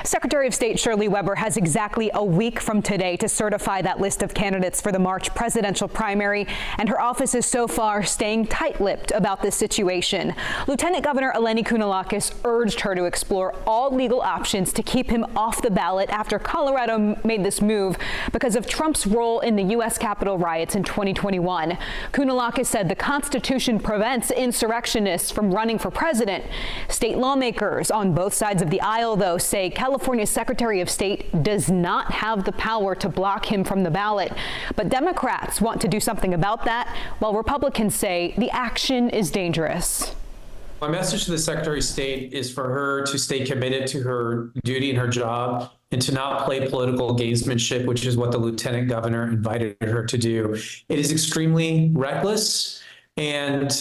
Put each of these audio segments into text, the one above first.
Secretary of State Shirley Weber has exactly a week from today to certify that list of candidates for the March presidential primary, and her office is so far staying tight-lipped about this situation. Lieutenant Governor Eleni Kounalakis urged her to explore all legal options to keep him off the ballot after Colorado made this move because of Trump's role in the U.S. Capitol riots in 2021. Kounalakis said the Constitution prevents insurrectionists from running for president. State lawmakers on both sides of the aisle, though, say California's Secretary of State does not have the power to block him from the ballot. But Democrats want to do something about that, while Republicans say the action is dangerous. My message to the Secretary of State is for her to stay committed to her duty and her job and to not play political gamesmanship, which is what the Lieutenant Governor invited her to do. It is extremely reckless and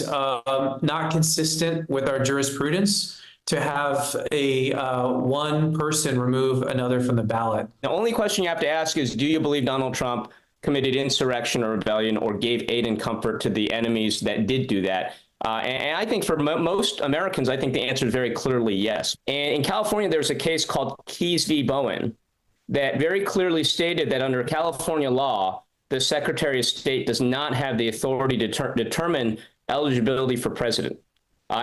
not consistent with our jurisprudence to have a one person remove another from the ballot. The only question you have to ask is, do you believe Donald Trump committed insurrection or rebellion or gave aid and comfort to the enemies that did do that? And I think for most Americans, I think the answer is very clearly yes. And in California, there's a case called Keyes v. Bowen that very clearly stated that under California law, the Secretary of State does not have the authority to determine eligibility for president,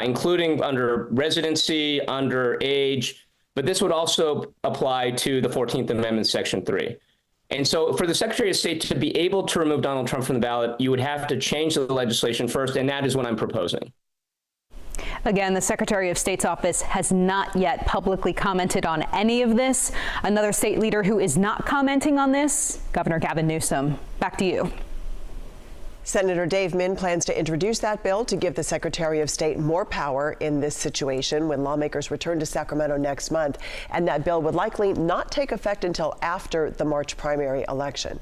including under residency, under age, but this would also apply to the 14th Amendment, Section 3. And so for the Secretary of State to be able to remove Donald Trump from the ballot, you would have to change the legislation first, and that is what I'm proposing. Again, the Secretary of State's office has not yet publicly commented on any of this. Another state leader who is not commenting on this, Governor Gavin Newsom. Back to you. Senator Dave Min plans to introduce that bill to give the Secretary of State more power in this situation when lawmakers return to Sacramento next month. And that bill would likely not take effect until after the March primary election.